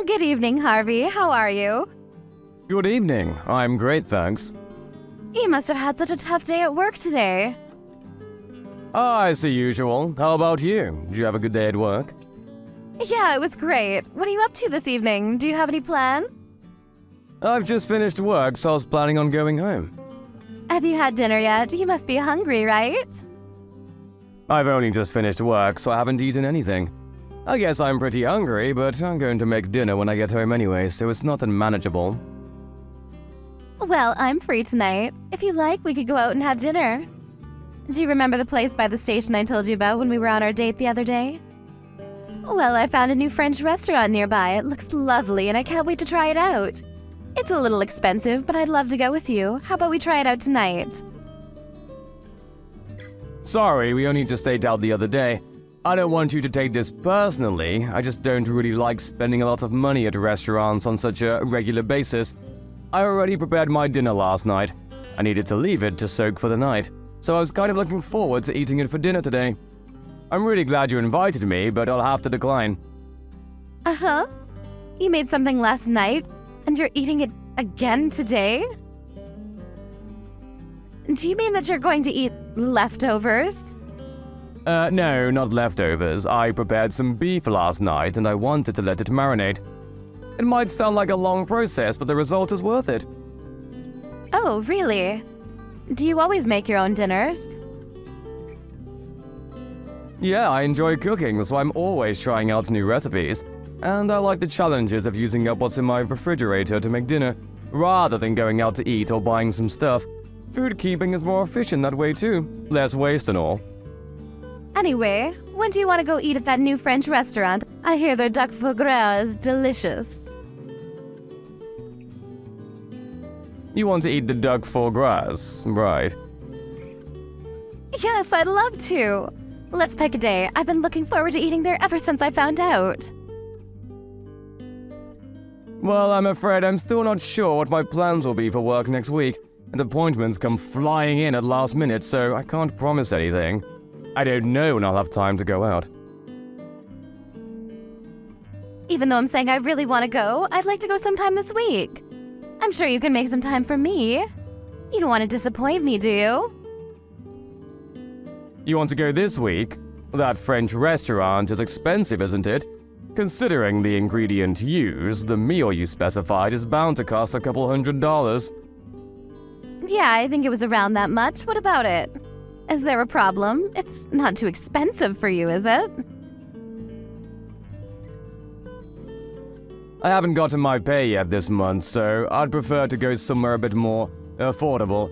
Good evening, Harvey. How are you? Good evening. I'm great, thanks. You must have had such a tough day at work today. It's the usual. How about you? Did you have a good day at work? Yeah, it was great. What are you up to this evening? Do you have any plan? I've just finished work, so I was planning on going home. Have you had dinner yet? You must be hungry, right? I've only just finished work, so I haven't eaten anything. I guess I'm pretty hungry, but I'm going to make dinner when I get home anyway, so it's not unmanageable. Well, I'm free tonight. If you like, we could go out and have dinner. Do you remember the place by the station I told you about when we were on our date the other day? Well, I found a new French restaurant nearby. It looks lovely, and I can't wait to try it out. It's a little expensive, but I'd love to go with you. How about we try it out tonight? Sorry, we only just ate out the other day. I don't want you to take this personally, I just don't really like spending a lot of money at restaurants on such a regular basis. I already prepared my dinner last night. I needed to leave it to soak for the night, so I was kind of looking forward to eating it for dinner today. I'm really glad you invited me, but I'll have to decline. Uh-huh. You made something last night, and you're eating it again today? Do you mean that you're going to eat leftovers? No, not leftovers. I prepared some beef last night and I wanted to let it marinate. It might sound like a long process, but the result is worth it. Oh, really? Do you always make your own dinners? Yeah, I enjoy cooking, so I'm always trying out new recipes. And I like the challenges of using up what's in my refrigerator to make dinner, rather than going out to eat or buying some stuff. Food keeping is more efficient that way too. Less waste and all. Anyway, when do you want to go eat at that new French restaurant? I hear their duck foie gras is delicious. You want to eat the duck foie gras, right? Yes, I'd love to. Let's pick a day. I've been looking forward to eating there ever since I found out. Well, I'm afraid I'm still not sure what my plans will be for work next week, and appointments come flying in at last minute, so I can't promise anything. I don't know when I'll have time to go out. Even though I'm saying I really want to go, I'd like to go sometime this week. I'm sure you can make some time for me. You don't want to disappoint me, do you? You want to go this week? That French restaurant is expensive, isn't it? Considering the ingredient used, the meal you specified is bound to cost a couple $100. Yeah, I think it was around that much. What about it? Is there a problem? It's not too expensive for you, is it? I haven't gotten my pay yet this month, so I'd prefer to go somewhere a bit more affordable.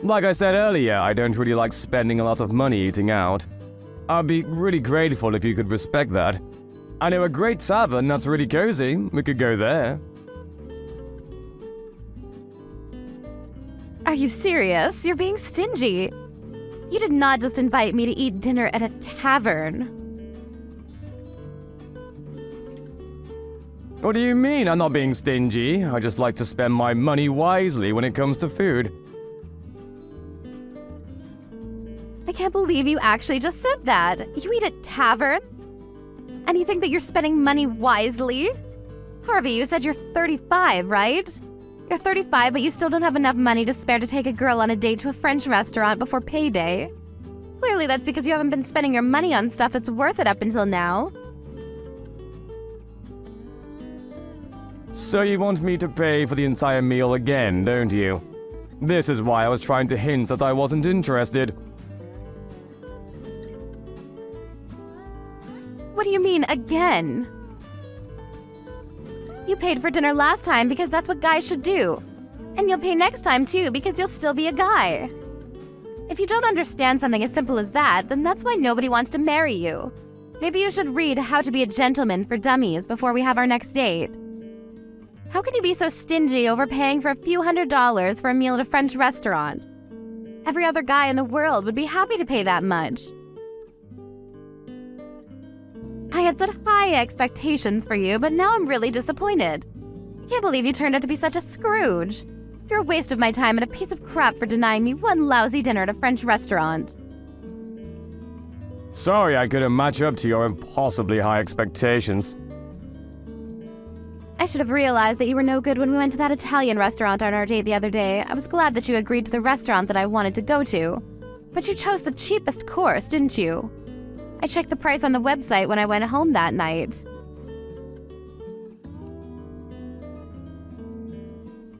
Like I said earlier, I don't really like spending a lot of money eating out. I'd be really grateful if you could respect that. I know a great tavern that's really cozy. We could go there. Are you serious? You're being stingy. You did not just invite me to eat dinner at a tavern. What do you mean I'm not being stingy? I just like to spend my money wisely when it comes to food. I can't believe you actually just said that. You eat at taverns? And you think that you're spending money wisely? Harvey, you said you're 35, right? You're 35, but you still don't have enough money to spare to take a girl on a date to a French restaurant before payday. Clearly, that's because you haven't been spending your money on stuff that's worth it up until now. So you want me to pay for the entire meal again, don't you? This is why I was trying to hint that I wasn't interested. What do you mean, again? You paid for dinner last time because that's what guys should do. And you'll pay next time too because you'll still be a guy. If you don't understand something as simple as that, then that's why nobody wants to marry you. Maybe you should read How to Be a Gentleman for Dummies before we have our next date. How can you be so stingy overpaying for a few $100s for a meal at a French restaurant? Every other guy in the world would be happy to pay that much. I had set high expectations for you, but now I'm really disappointed. I can't believe you turned out to be such a Scrooge. You're a waste of my time and a piece of crap for denying me one lousy dinner at a French restaurant. Sorry I couldn't match up to your impossibly high expectations. I should have realized that you were no good when we went to that Italian restaurant on our date the other day. I was glad that you agreed to the restaurant that I wanted to go to. But you chose the cheapest course, didn't you? I checked the price on the website when I went home that night.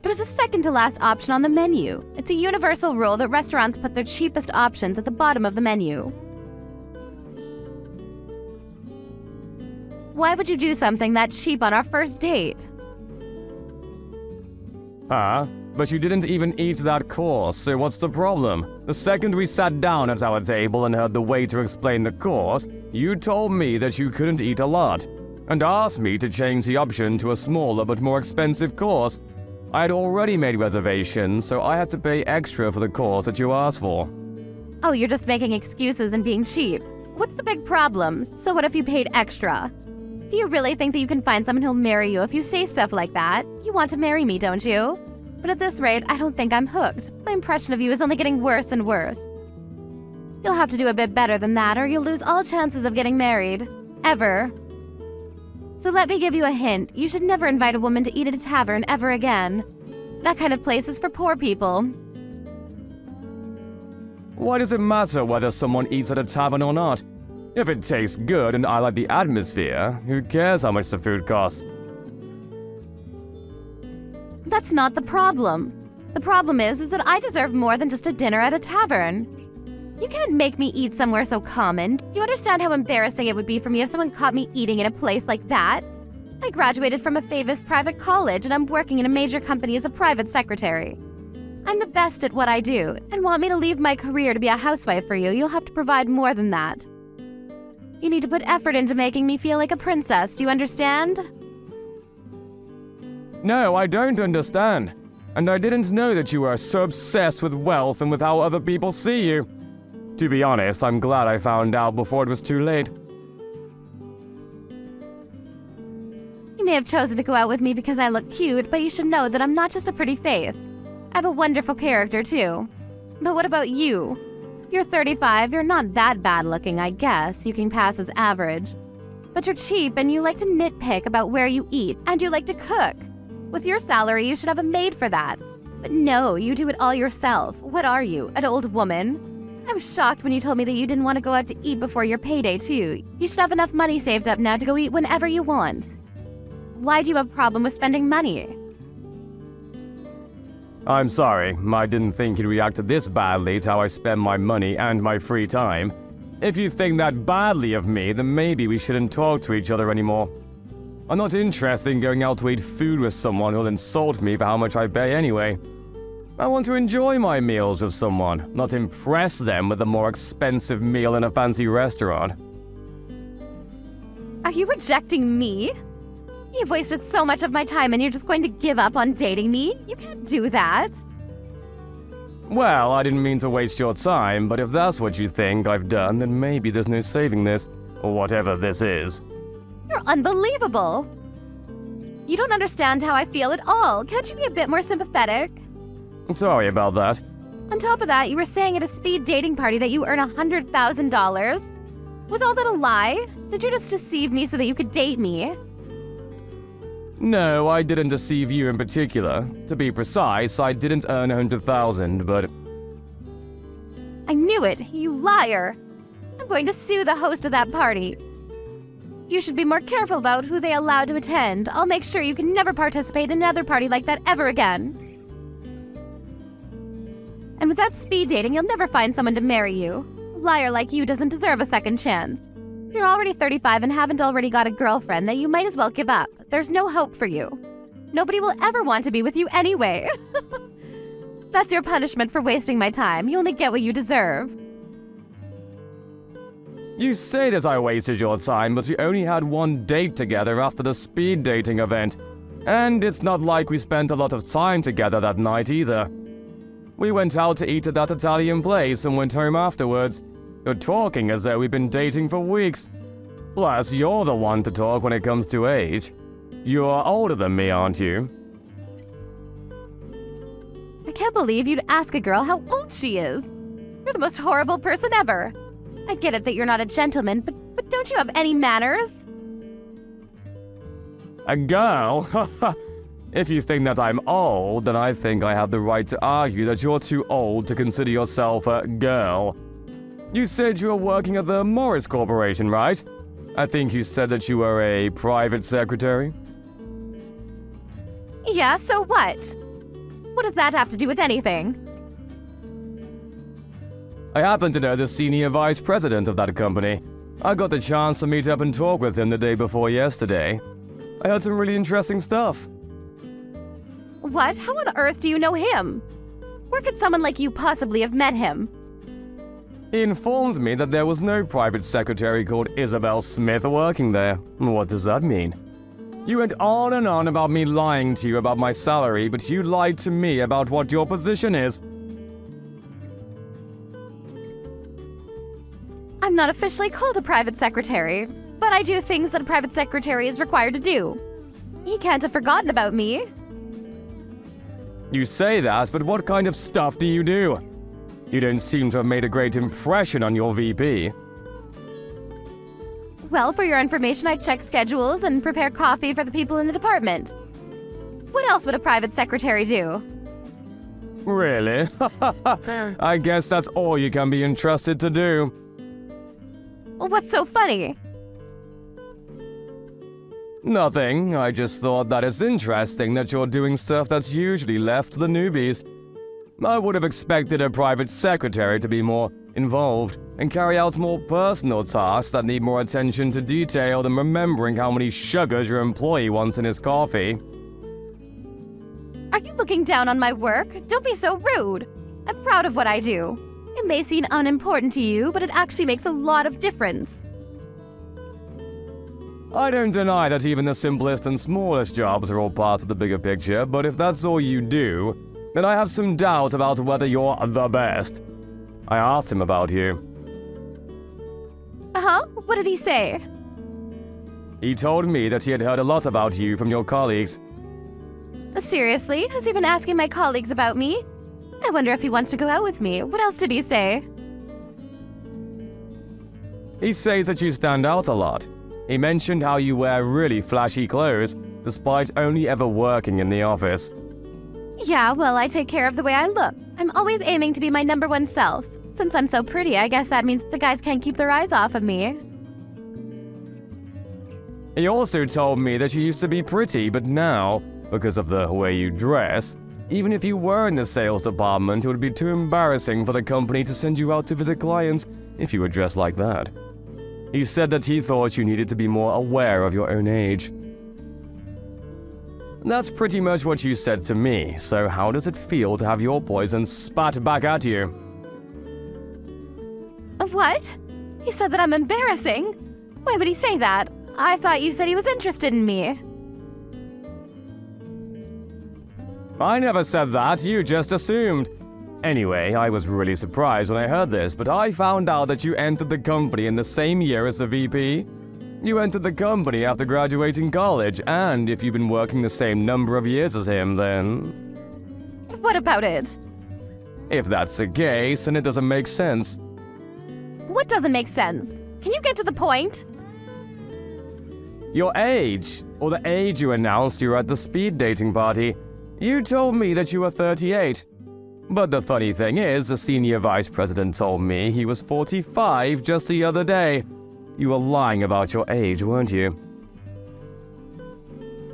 It was the second to last option on the menu. It's a universal rule that restaurants put their cheapest options at the bottom of the menu. Why would you do something that cheap on our first date? But you didn't even eat that course, so what's the problem? The second we sat down at our table and heard the waiter explain the course, you told me that you couldn't eat a lot, and asked me to change the option to a smaller but more expensive course. I had already made reservations, so I had to pay extra for the course that you asked for. Oh, you're just making excuses and being cheap. What's the big problem? So what if you paid extra? Do you really think that you can find someone who'll marry you if you say stuff like that? You want to marry me, don't you? But at this rate, I don't think I'm hooked. My impression of you is only getting worse and worse. You'll have to do a bit better than that, or you'll lose all chances of getting married. Ever. So let me give you a hint. You should never invite a woman to eat at a tavern ever again. That kind of place is for poor people. Why does it matter whether someone eats at a tavern or not? If it tastes good and I like the atmosphere, who cares how much the food costs? That's not the problem. The problem is that I deserve more than just a dinner at a tavern. You can't make me eat somewhere so common. Do you understand how embarrassing it would be for me if someone caught me eating in a place like that? I graduated from a famous private college and I'm working in a major company as a private secretary. I'm the best at what I do, and want me to leave my career to be a housewife for you, you'll have to provide more than that. You need to put effort into making me feel like a princess, do you understand? No, I don't understand. And I didn't know that you were so obsessed with wealth and with how other people see you. To be honest, I'm glad I found out before it was too late. You may have chosen to go out with me because I look cute, but you should know that I'm not just a pretty face. I have a wonderful character, too. But what about you? You're 35, you're not that bad looking, I guess. You can pass as average. But you're cheap and you like to nitpick about where you eat, and you like to cook. With your salary, you should have a maid for that. But no, you do it all yourself. What are you, an old woman? I was shocked when you told me that you didn't want to go out to eat before your payday, too. You should have enough money saved up now to go eat whenever you want. Why do you have a problem with spending money? I'm sorry, I didn't think you'd react this badly to how I spend my money and my free time. If you think that badly of me, then maybe we shouldn't talk to each other anymore. I'm not interested in going out to eat food with someone who'll insult me for how much I pay anyway. I want to enjoy my meals with someone, not impress them with a more expensive meal in a fancy restaurant. Are you rejecting me? You've wasted so much of my time and you're just going to give up on dating me? You can't do that. Well, I didn't mean to waste your time, but if that's what you think I've done, then maybe there's no saving this, or whatever this is. You're unbelievable. You don't understand how I feel at all. Can't you be a bit more sympathetic? Sorry about that. On top of that, you were saying at a speed dating party that you earn $100,000. Was all that a lie? Did you just deceive me so that you could date me? No, I didn't deceive you in particular. To be precise, I didn't earn 100,000, but... I knew it, you liar! I'm going to sue the host of that party. You should be more careful about who they allow to attend. I'll make sure you can never participate in another party like that ever again. And without speed dating, you'll never find someone to marry you. A liar like you doesn't deserve a second chance. You're already 35 and haven't already got a girlfriend, then you might as well give up. There's no hope for you. Nobody will ever want to be with you anyway. That's your punishment for wasting my time. You only get what you deserve. You say that I wasted your time, but we only had one date together after the speed dating event. And it's not like we spent a lot of time together that night either. We went out to eat at that Italian place and went home afterwards. You're talking as though we've been dating for weeks. Plus, you're the one to talk when it comes to age. You're older than me, aren't you? I can't believe you'd ask a girl how old she is. You're the most horrible person ever. I get it that you're not a gentleman, but don't you have any manners? A girl? If you think that I'm old, then I think I have the right to argue that you're too old to consider yourself a girl. You said you were working at the Morris Corporation, right? I think you said that you were a private secretary. Yeah, so what? What does that have to do with anything? I happen to know the senior vice president of that company. I got the chance to meet up and talk with him the day before yesterday. I heard some really interesting stuff. What? How on earth do you know him? Where could someone like you possibly have met him? He informed me that there was no private secretary called Isabel Smith working there. What does that mean? You went on and on about me lying to you about my salary, but you lied to me about what your position is. I'm not officially called a private secretary, but I do things that a private secretary is required to do. He can't have forgotten about me. You say that, but what kind of stuff do you do? You don't seem to have made a great impression on your VP. Well, for your information, I check schedules and prepare coffee for the people in the department. What else would a private secretary do? Really? I guess that's all you can be entrusted to do. What's so funny? Nothing. I just thought that it's interesting that you're doing stuff that's usually left to the newbies. I would have expected a private secretary to be more involved and carry out more personal tasks that need more attention to detail than remembering how many sugars your employee wants in his coffee. Are you looking down on my work? Don't be so rude. I'm proud of what I do. It may seem unimportant to you, but it actually makes a lot of difference. I don't deny that even the simplest and smallest jobs are all part of the bigger picture, but if that's all you do, then I have some doubt about whether you're the best. I asked him about you. Uh-huh? What did he say? He told me that he had heard a lot about you from your colleagues. Seriously? Has he been asking my colleagues about me? I wonder if he wants to go out with me. What else did he say? He says that you stand out a lot. He mentioned how you wear really flashy clothes, despite only ever working in the office. Yeah, well, I take care of the way I look. I'm always aiming to be my number one self. Since I'm so pretty, I guess that means the guys can't keep their eyes off of me. He also told me that you used to be pretty, but now, because of the way you dress, even if you were in the sales department, it would be too embarrassing for the company to send you out to visit clients if you were dressed like that. He said that he thought you needed to be more aware of your own age. That's pretty much what you said to me, so how does it feel to have your poison spat back at you? What? He said that I'm embarrassing? Why would he say that? I thought you said he was interested in me. I never said that, you just assumed. Anyway, I was really surprised when I heard this, but I found out that you entered the company in the same year as the VP. You entered the company after graduating college, and if you've been working the same number of years as him, then... What about it? If that's the case, then it doesn't make sense. What doesn't make sense? Can you get to the point? Your age, or the age you announced you were at the speed dating party. You told me that you were 38. But the funny thing is, the senior vice president told me he was 45 just the other day. You were lying about your age, weren't you?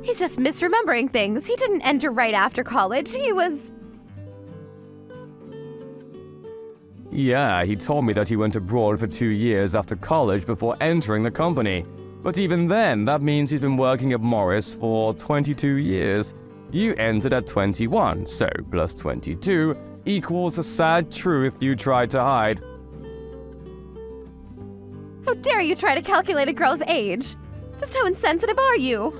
He's just misremembering things. He didn't enter right after college. He was... Yeah, he told me that he went abroad for 2 years after college before entering the company. But even then, that means he's been working at Morris for 22 years. You entered at 21, so plus 22 equals the sad truth you tried to hide. How dare you try to calculate a girl's age? Just how insensitive are you?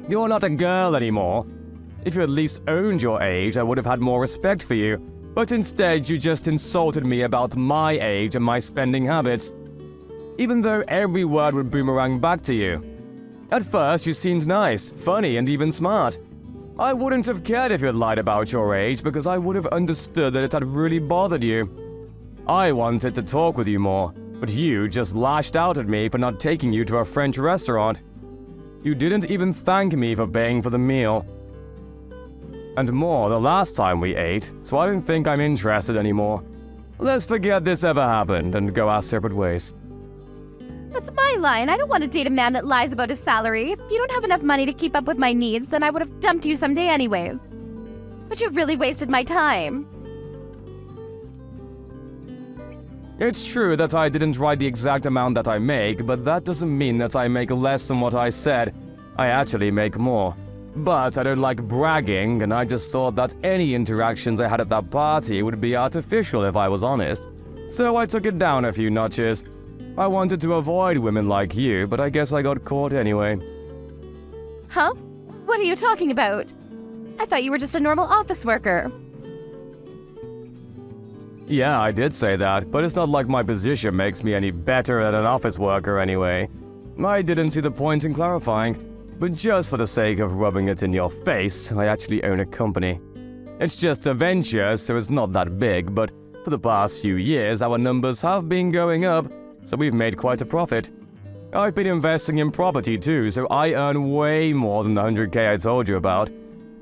You're not a girl anymore. If you at least owned your age, I would have had more respect for you. But instead, you just insulted me about my age and my spending habits. Even though every word would boomerang back to you. At first, you seemed nice, funny, and even smart. I wouldn't have cared if you had lied about your age because I would have understood that it had really bothered you. I wanted to talk with you more, but you just lashed out at me for not taking you to a French restaurant. You didn't even thank me for paying for the meal. And more the last time we ate, so I don't think I'm interested anymore. Let's forget this ever happened and go our separate ways. That's my line. I don't want to date a man that lies about his salary. If you don't have enough money to keep up with my needs, then I would have dumped you someday anyways. But you've really wasted my time. It's true that I didn't write the exact amount that I make, but that doesn't mean that I make less than what I said. I actually make more. But I don't like bragging, and I just thought that any interactions I had at that party would be artificial if I was honest. So I took it down a few notches. I wanted to avoid women like you, but I guess I got caught anyway. Huh? What are you talking about? I thought you were just a normal office worker. Yeah, I did say that, but it's not like my position makes me any better than an office worker anyway. I didn't see the point in clarifying, but just for the sake of rubbing it in your face, I actually own a company. It's just a venture, so it's not that big, but for the past few years our numbers have been going up, so we've made quite a profit. I've been investing in property too, so I earn way more than the 100K I told you about.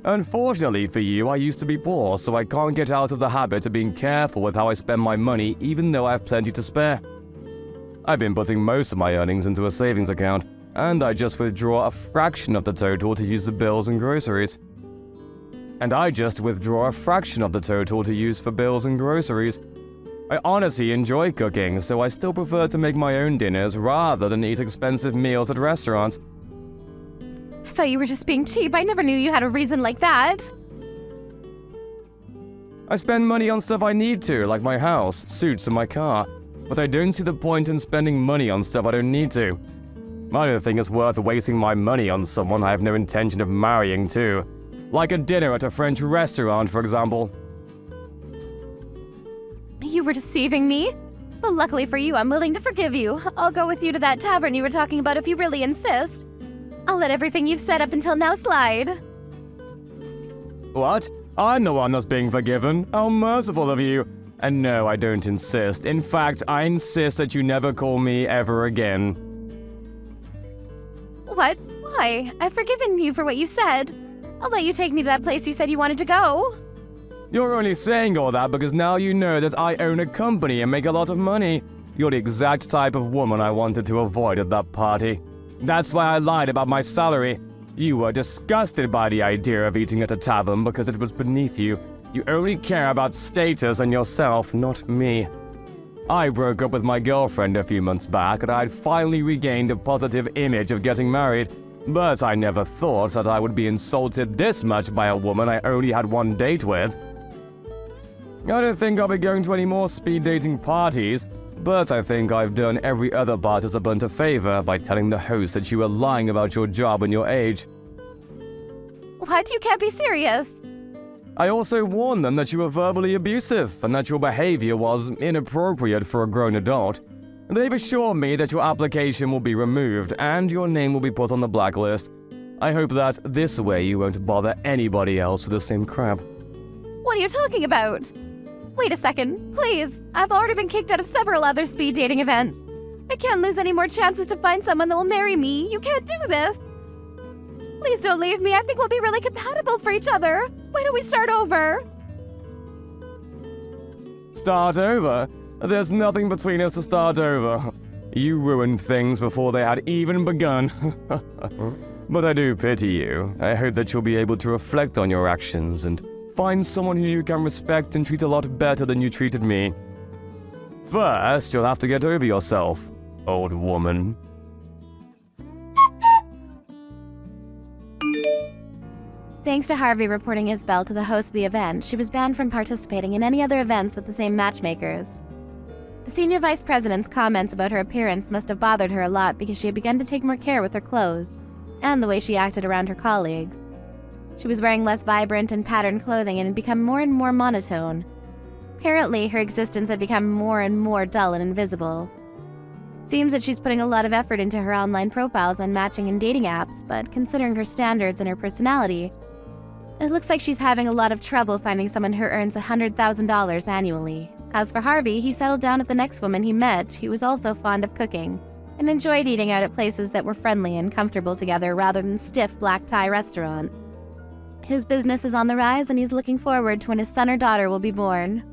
Unfortunately for you, I used to be poor, so I can't get out of the habit of being careful with how I spend my money, even though I have plenty to spare. I've been putting most of my earnings into a savings account, and I just withdraw a fraction of the total to use the bills and groceries. I honestly enjoy cooking, so I still prefer to make my own dinners rather than eat expensive meals at restaurants. Thought you were just being cheap. I never knew you had a reason like that. I spend money on stuff I need to, like my house, suits, and my car, but I don't see the point in spending money on stuff I don't need to. I don't think it's worth wasting my money on someone I have no intention of marrying too. Like a dinner at a French restaurant, for example. You were deceiving me? Well, luckily for you, I'm willing to forgive you. I'll go with you to that tavern you were talking about if you really insist. I'll let everything you've said up until now slide. What? I'm the one that's being forgiven? How merciful of you. And no, I don't insist. In fact, I insist that you never call me ever again. What? Why? I've forgiven you for what you said. I'll let you take me to that place you said you wanted to go. You're only saying all that because now you know that I own a company and make a lot of money. You're the exact type of woman I wanted to avoid at that party. That's why I lied about my salary. You were disgusted by the idea of eating at a tavern because it was beneath you. You only care about status and yourself, not me. I broke up with my girlfriend a few months back and I had finally regained a positive image of getting married. But I never thought that I would be insulted this much by a woman I only had one date with. I don't think I'll be going to any more speed dating parties, but I think I've done every other participant a favor by telling the host that you were lying about your job and your age. What? You can't be serious. I also warned them that you were verbally abusive and that your behavior was inappropriate for a grown adult. They've assured me that your application will be removed and your name will be put on the blacklist. I hope that this way you won't bother anybody else with the same crap. What are you talking about? Wait a second, please. I've already been kicked out of several other speed dating events. I can't lose any more chances to find someone that will marry me. You can't do this. Please don't leave me. I think we'll be really compatible for each other. Why don't we start over? Start over? There's nothing between us to start over. You ruined things before they had even begun. But I do pity you. I hope that you'll be able to reflect on your actions and find someone who you can respect and treat a lot better than you treated me. First, you'll have to get over yourself, old woman. Thanks to Harvey reporting Isabel to the host of the event, she was banned from participating in any other events with the same matchmakers. The senior vice president's comments about her appearance must have bothered her a lot because she had begun to take more care with her clothes and the way she acted around her colleagues. She was wearing less vibrant and patterned clothing and had become more and more monotone. Apparently, her existence had become more and more dull and invisible. Seems that she's putting a lot of effort into her online profiles on matching and dating apps, but considering her standards and her personality, it looks like she's having a lot of trouble finding someone who earns $100,000 annually. As for Harvey, he settled down with the next woman he met, who was also fond of cooking. and enjoyed eating out at places that were friendly and comfortable together rather than stiff black tie restaurants. His business is on the rise and he's looking forward to when his son or daughter will be born.